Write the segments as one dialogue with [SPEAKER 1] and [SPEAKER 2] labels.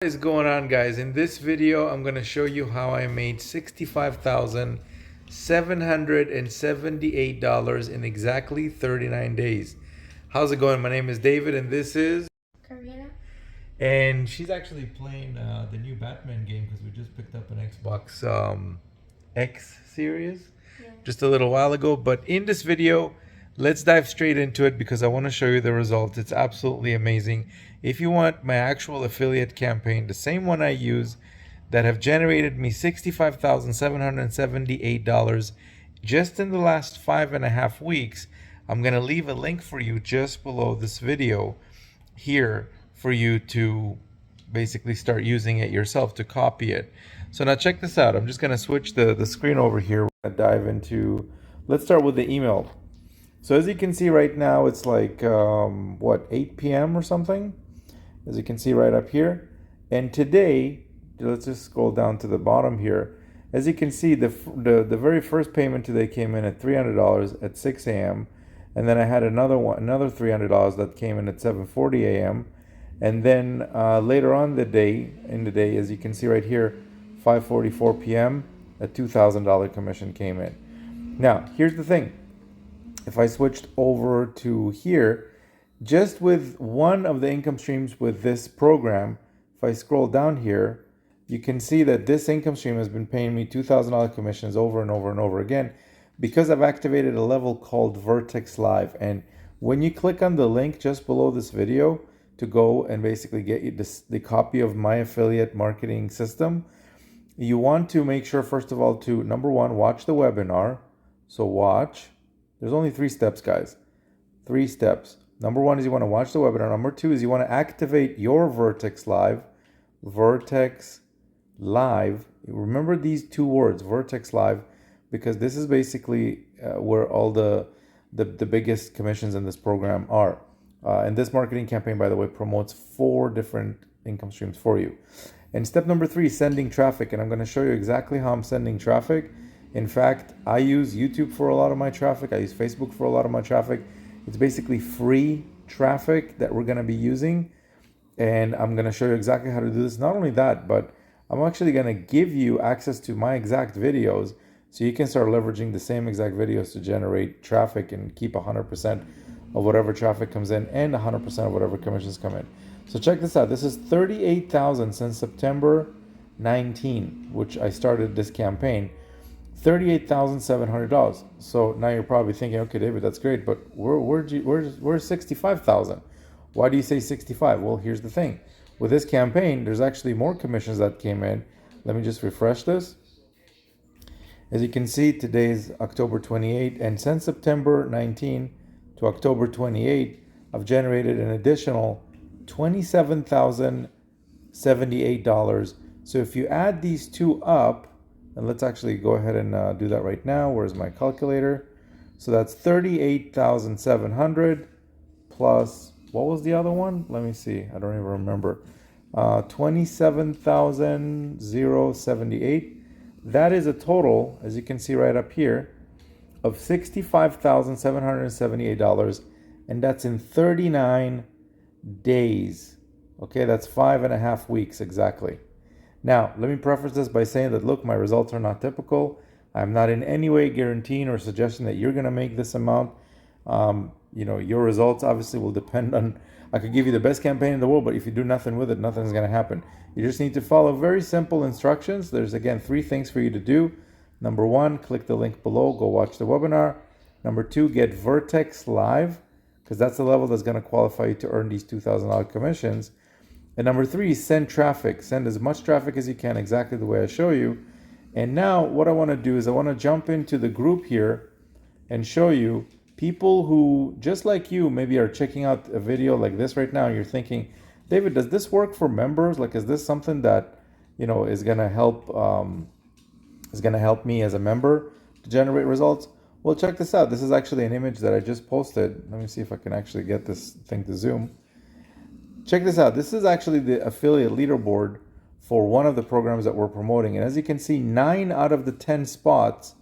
[SPEAKER 1] What is going on, guys? In this video I'm going to show you how I made $65,778 in exactly 39 days. How's it going? My name is David and this is
[SPEAKER 2] Karina?
[SPEAKER 1] and she's actually playing the new Batman game because we just picked up an Xbox X series just a little while ago. But in this video, let's dive straight into it because I want to show you the results. It's absolutely amazing. If you want my actual affiliate campaign, the same one I use, that have generated me $65,778 just in the last 5.5 weeks, I'm going to leave a link for you just below this video here for you to basically start using it yourself to copy it. So now check this out. I'm just going to switch the screen over here. We're going to dive into, let's start with the email. So as you can see right now, it's like, 8 p.m. or something, as you can see right up here. And today, let's just scroll down to the bottom here. As you can see, the very first payment today came in at $300 at 6 a.m. And then I had another $300 that came in at 7:40 a.m. And then later on in the day, as you can see right here, 5:44 p.m., a $2,000 commission came in. Now, here's the thing. If I switched over to here, just with one of the income streams with this program, if I scroll down here, you can see that this income stream has been paying me $2,000 commissions over and over and over again because I've activated a level called Vertex Live. And when you click on the link just below this video to go and basically get you the copy of my affiliate marketing system, you want to make sure, first of all, to number one, watch the webinar. So watch. There's only 3 steps, guys. 3 steps. Number one is you want to watch the webinar. Number two is you want to activate your Vertex Live. Vertex Live. Remember these 2 words, Vertex Live, because this is basically where all the biggest commissions in this program are. And this marketing campaign, by the way, promotes 4 different income streams for you. And step number 3 is sending traffic. And I'm going to show you exactly how I'm sending traffic. In fact, I use YouTube for a lot of my traffic. I use Facebook for a lot of my traffic. It's basically free traffic that we're going to be using. And I'm going to show you exactly how to do this. Not only that, but I'm actually going to give you access to my exact videos so you can start leveraging the same exact videos to generate traffic and keep 100% of whatever traffic comes in and 100% of whatever commissions come in. So check this out. This is $38,000 since September 19, which I started this campaign. $38,700. So now you're probably thinking, okay, David, that's great, but where's 65,000? Why do you say 65? Well, here's the thing. With this campaign, there's actually more commissions that came in. Let me just refresh this. As you can see, today is October 28, and since September 19 to October 28, I've generated an additional $27,078. So if you add these 2 up, and let's actually go ahead and do that right now. Where's my calculator? So that's 38,700 plus, what was the other one? Let me see. I don't even remember. 27,078. That is a total, as you can see right up here, of $65,778. And that's in 39 days. Okay, that's 5.5 weeks exactly. Now, let me preface this by saying that, look, my results are not typical. I'm not in any way guaranteeing or suggesting that you're going to make this amount. Your results obviously will depend on, I could give you the best campaign in the world, but if you do nothing with it, nothing's going to happen. You just need to follow very simple instructions. There's, again, 3 things for you to do. Number 1, click the link below, go watch the webinar. Number 2, get Vertex Live, because that's the level that's going to qualify you to earn these $2,000 commissions. And number 3, send traffic. Send as much traffic as you can, exactly the way I show you. And now what I want to do is I want to jump into the group here and show you people who, just like you, maybe are checking out a video like this right now. And you're thinking, David, does this work for members? Like, is this something that, is going to help me as a member to generate results? Well, check this out. This is actually an image that I just posted. Let me see if I can actually get this thing to zoom. Check this out. This is actually the affiliate leaderboard for one of the programs that we're promoting. And as you can see, 9 out of the 10 spots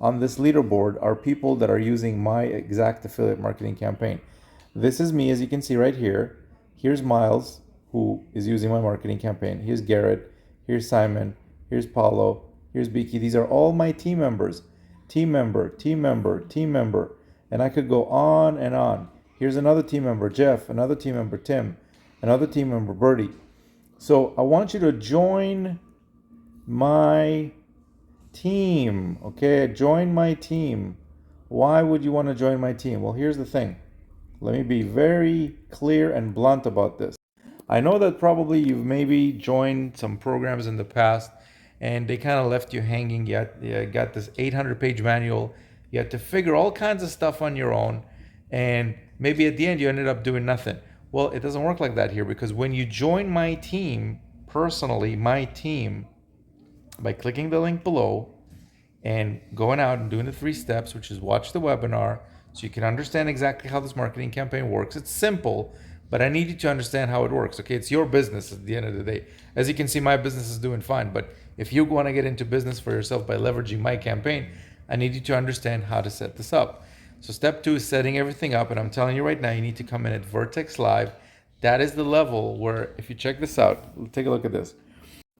[SPEAKER 1] on this leaderboard are people that are using my exact affiliate marketing campaign. This is me, as you can see right here. Here's Miles. who is using my marketing campaign. Here's Garrett, here's Simon, here's Paulo, here's Beaky. These are all my team members. Team member, team member, team member. And I could go on and on. Here's another team member, Jeff, another team member, Tim, another team member, Bertie. So I want you to join my team, okay? Join my team. Why would you want to join my team? Well, here's the thing. Let me be very clear and blunt about this. I know that probably you've maybe joined some programs in the past and they kind of left you hanging. You got this 800-page manual. You had to figure all kinds of stuff on your own. And maybe at the end you ended up doing nothing. Well, it doesn't work like that here, because when you join my team, personally, my team, by clicking the link below and going out and doing the 3 steps, which is watch the webinar so you can understand exactly how this marketing campaign works. It's simple, but I need you to understand how it works. Okay, it's your business at the end of the day. As you can see, my business is doing fine, but if you want to get into business for yourself by leveraging my campaign, I need you to understand how to set this up. So step 2 is setting everything up, and I'm telling you right now, you need to come in at Vertex Live. That is the level where, if you check this out, take a look at this.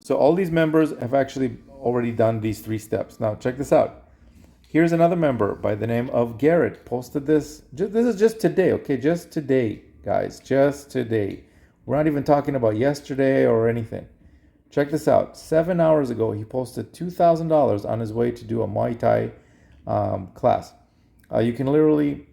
[SPEAKER 1] So all these members have actually already done these 3 steps. Now check this out. Here's another member by the name of Garrett. Posted this. This is just today, okay? Just today, guys. Just today. We're not even talking about yesterday or anything. Check this out. 7 hours ago, he posted $2,000 on his way to do a Muay Thai class. You can literally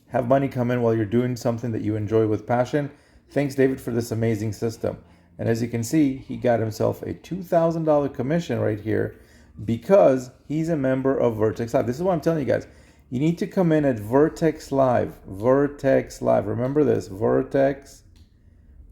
[SPEAKER 1] have money come in while you're doing something that you enjoy with passion. Thanks, David, for this amazing system. And as you can see, he got himself a $2,000 commission right here because he's a member of Vertex Live. This is what I'm telling you guys. You need to come in at Vertex Live. Vertex Live. Remember this, Vertex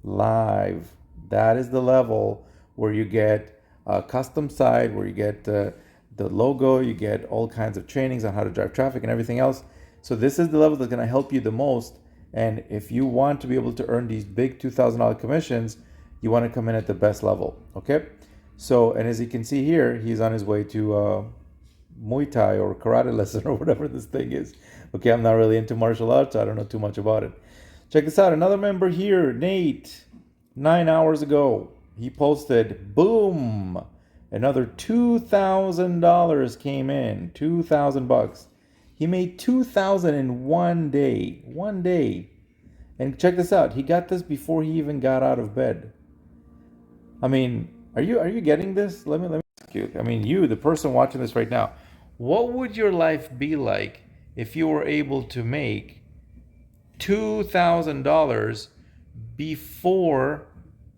[SPEAKER 1] Live. That is the level where you get a custom site, where you get the logo, you get all kinds of trainings on how to drive traffic and everything else. So this is the level that's going to help you the most. And if you want to be able to earn these big $2,000 commissions, you want to come in at the best level, okay? So, and as you can see here, he's on his way to Muay Thai or karate lesson or whatever this thing is. Okay, I'm not really into martial arts, so I don't know too much about it. Check this out, another member here, Nate. 9 hours ago, he posted, boom, another $2,000 came in, 2,000 bucks. He made 2,000 in 1 day, 1 day. And check this out, he got this before he even got out of bed. I mean, are you getting this? Let me ask you. I mean, you, the person watching this right now, what would your life be like if you were able to make $2,000 before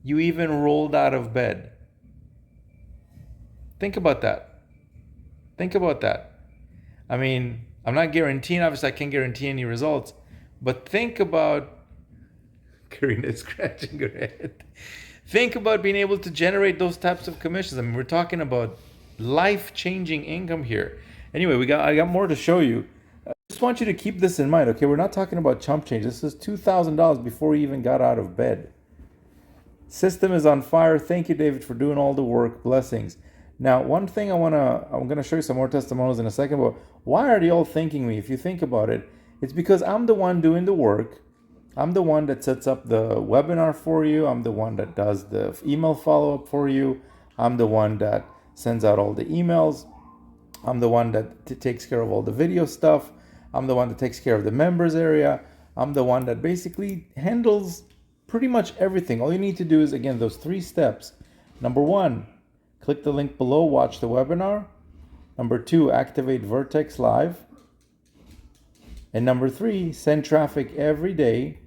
[SPEAKER 1] you even rolled out of bed? Think about that. Think about that. I mean, I'm not guaranteeing, obviously I can't guarantee any results, but think about, Karina's scratching her head. Think about being able to generate those types of commissions. I mean, we're talking about life-changing income here. Anyway, I got more to show you. I just want you to keep this in mind, okay? We're not talking about chump change. This is $2,000 before he even got out of bed. System is on fire. Thank you, David, for doing all the work. Blessings. Now, one thing I'm gonna show you some more testimonials in a second, but why are they all thanking me? If you think about it, it's because I'm the one doing the work. I'm the one that sets up the webinar for you. I'm the one that does the email follow-up for you. I'm the one that sends out all the emails. I'm the one that takes care of all the video stuff. I'm the one that takes care of the members area. I'm the one that basically handles pretty much everything. All you need to do is, again, those 3 steps. Number 1, click the link below, watch the webinar. Number 2, activate Vertex Live. And number 3, send traffic every day,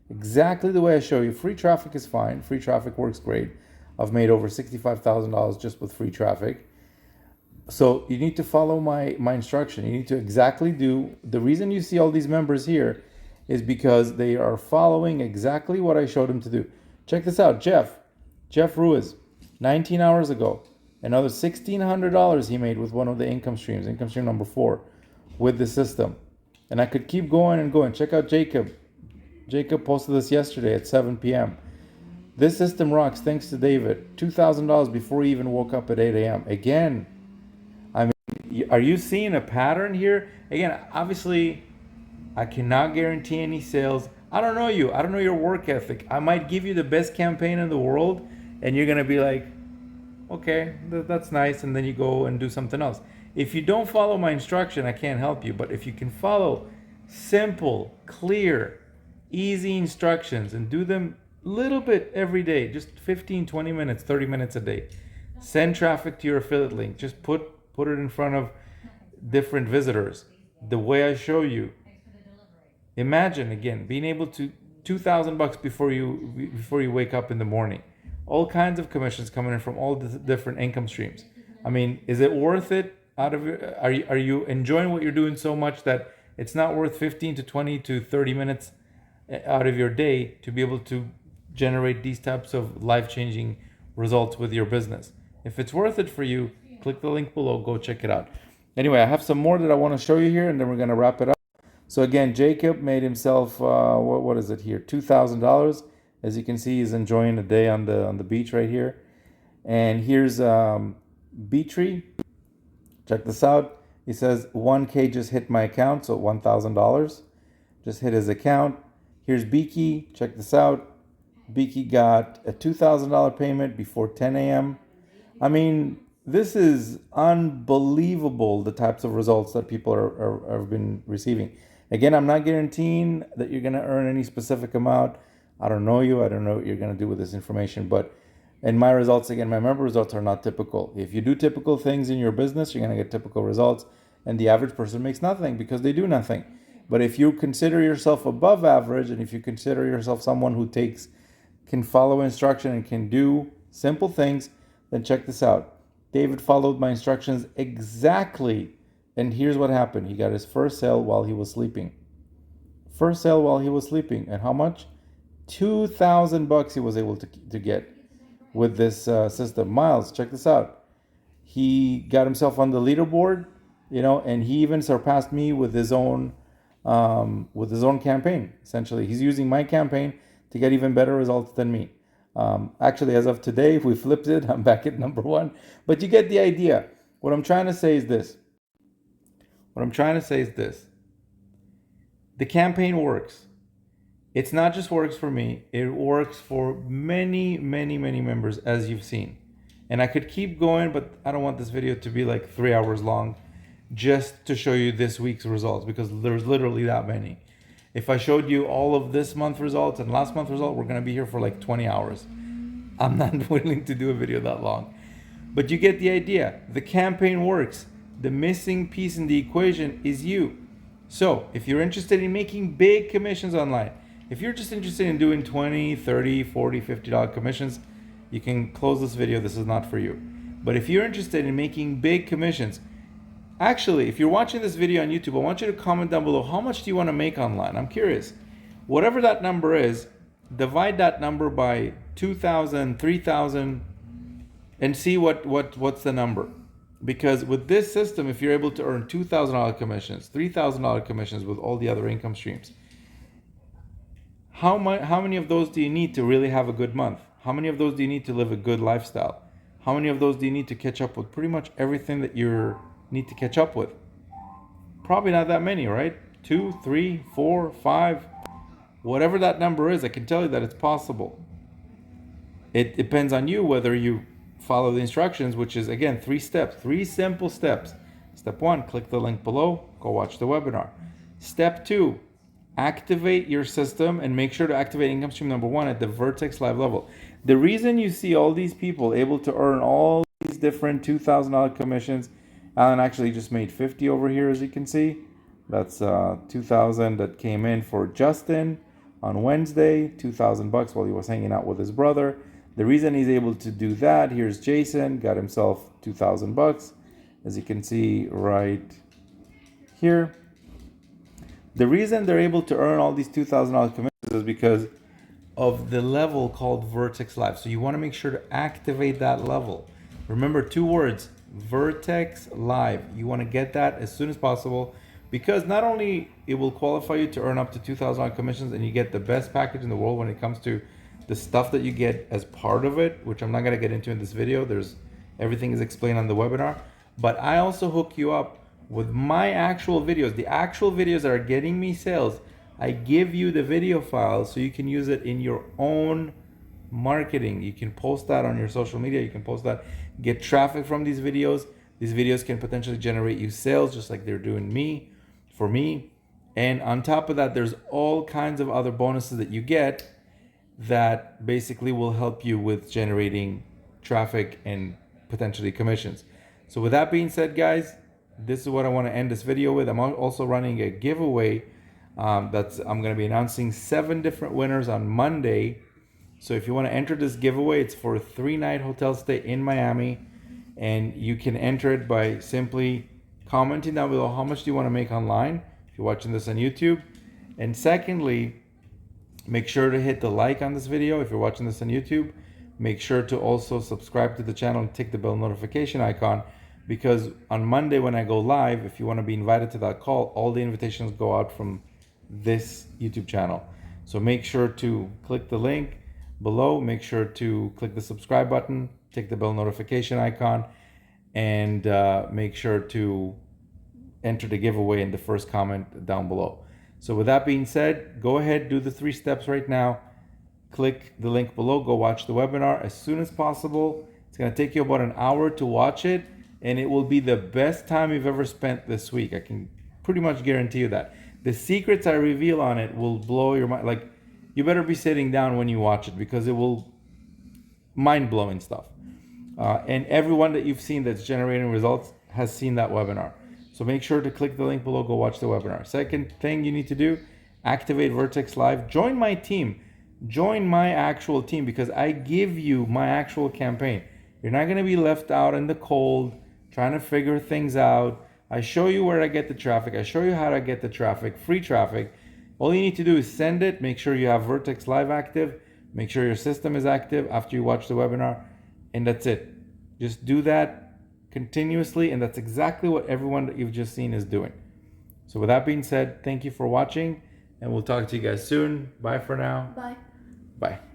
[SPEAKER 1] exactly the way I show you. Free traffic is fine. Free traffic works great. I've made over $65,000 just with free traffic. So you need to follow my instruction. You need to exactly do, the reason you see all these members here is because they are following exactly what I showed them to do. Check this out, Jeff Ruiz, 19 hours ago, another $1,600 he made with one of the income streams, income stream number 4, with the system. And I could keep going and going. Check out Jacob. Jacob posted this yesterday at 7 p.m. This system rocks, thanks to David. $2,000 before he even woke up at 8 a.m. Again, I mean, are you seeing a pattern here? Again, obviously, I cannot guarantee any sales, I don't know you. I don't know your work ethic. I might give you the best campaign in the world, and you're gonna be like, okay, that's nice, and then you go and do something else. If you don't follow my instruction, I can't help you. But if you can follow simple, clear, easy instructions and do them a little bit every day, just 15, 20 minutes, 30 minutes a day. Send traffic to your affiliate link. Just put it in front of different visitors the way I show you. Imagine again being able to $2,000 before you wake up in the morning. All kinds of commissions coming in from all the different income streams. I mean, is it worth it? Are you enjoying what you're doing so much that it's not worth 15 to 20 to 30 minutes out of your day to be able to generate these types of life-changing results with your business? If it's worth it for you, click the link below, go check it out. Anyway, I have some more that I want to show you here, and then we're going to wrap it up. So again, Jacob made himself what is it here? $2,000. As you can see, he's enjoying a day on the beach right here. And here's Beatree. Check this out. He says 1K just hit my account, so $1,000 just hit his account. Here's Beaky. Check this out. Beaky got a $2,000 payment before 10 a.m. I mean, this is unbelievable, the types of results that people have been receiving. Again, I'm not guaranteeing that you're going to earn any specific amount. I don't know you. I don't know what you're going to do with this information. But in my results, again, my member results are not typical. If you do typical things in your business, you're going to get typical results. And the average person makes nothing because they do nothing. But if you consider yourself above average, and if you consider yourself someone who can follow instruction and can do simple things, then check this out. David followed my instructions exactly. And here's what happened. He got his first sale while he was sleeping. First sale while he was sleeping. And how much? $2,000 he was able to get with this system. Miles, check this out. He got himself on the leaderboard, and he even surpassed me with his own campaign. Essentially, he's using my campaign to get even better results than me. Actually, as of today, if we flipped it, I'm back at number one. But you get the idea. What I'm trying to say is this. The campaign works. It's not just works for me. It works for many, many, many members, as you've seen. And I could keep going, but I don't want this video to be like 3 hours long just to show you this week's results, because there's literally that many. If I showed you all of this month's results and last month's result, we're going to be here for like 20 hours. I'm not willing to do a video that long. But you get the idea. The campaign works. The missing piece in the equation is you. So if you're interested in making big commissions online, if you're just interested in doing 20, 30, 40, $50 commissions, you can close this video. This is not for you. But if you're interested in making big commissions, actually, if you're watching this video on YouTube, I want you to comment down below, how much do you want to make online? I'm curious. Whatever that number is, divide that number by 2,000, 3,000, and see what's the number. Because with this system, if you're able to earn $2,000 commissions, $3,000 commissions with all the other income streams, how many of those do you need to really have a good month? How many of those do you need to live a good lifestyle? How many of those do you need to catch up with pretty much everything that you need to catch up with? Probably not that many, right? 2, 3, 4, 5, whatever that number is, I can tell you that it's possible. It depends on you whether you follow the instructions, which is, again, 3 steps, 3 simple steps. Step 1, click the link below, go watch the webinar. Step 2, activate your system and make sure to activate income stream number 1 at the Vertex Live level. The reason you see all these people able to earn all these different $2,000 commissions, Alan actually just made 50 over here, as you can see. That's 2,000 that came in for Justin on Wednesday, $2,000 while he was hanging out with his brother. The reason he's able to do that, here's Jason, got himself $2,000, as you can see right here. The reason they're able to earn all these $2,000 commissions is because of the level called Vertex Live. So you want to make sure to activate that level. Remember 2 words, Vertex Live. You want to get that as soon as possible, because not only it will qualify you to earn up to $2,000 commissions, and you get the best package in the world when it comes to the stuff that you get as part of it, which I'm not going to get into in this video. Everything is explained on the webinar. But I also hook you up with my actual videos, the actual videos that are getting me sales. I give you the video file so you can use it in your own marketing. You can post that on your social media. You can post that, get traffic from these videos. These videos can potentially generate you sales, just like they're doing for me. And on top of that, there's all kinds of other bonuses that you get that basically will help you with generating traffic and potentially commissions. So with that being said, guys, this is what I want to end this video with. I'm also running a giveaway. I'm going to be announcing 7 different winners on Monday. So if you want to enter this giveaway, it's for a 3-night hotel stay in Miami, and you can enter it by simply commenting down below how much do you want to make online if you're watching this on YouTube. And secondly, make sure to hit the like on this video if you're watching this on YouTube. Make sure to also subscribe to the channel and tick the bell notification icon, because on Monday when I go live, if you want to be invited to that call, all the invitations go out from this YouTube channel. So make sure to click the link below, make sure to click the subscribe button, tick the bell notification icon, and make sure to enter the giveaway in the first comment down below. So with that being said, go ahead, do the 3 steps right now. Click the link below, go watch the webinar as soon as possible. It's gonna take you about an hour to watch it, and it will be the best time you've ever spent this week. I can pretty much guarantee you that. The secrets I reveal on it will blow your mind. Like, you better be sitting down when you watch it, because it will mind-blowing stuff. And everyone that you've seen that's generating results has seen that webinar. So make sure to click the link below, go watch the webinar. Second thing you need to do, activate Vertex Live. Join my team. Join my actual team, because I give you my actual campaign. You're not going to be left out in the cold trying to figure things out. I show you where I get the traffic. I show you how to get the traffic, free traffic. All you need to do is send it. Make sure you have Vertex Live active. Make sure your system is active after you watch the webinar. And that's it. Just do that continuously, and that's exactly what everyone that you've just seen is doing. So with that being said, thank you for watching, and we'll talk to you guys soon. Bye for now.
[SPEAKER 2] Bye.
[SPEAKER 1] Bye.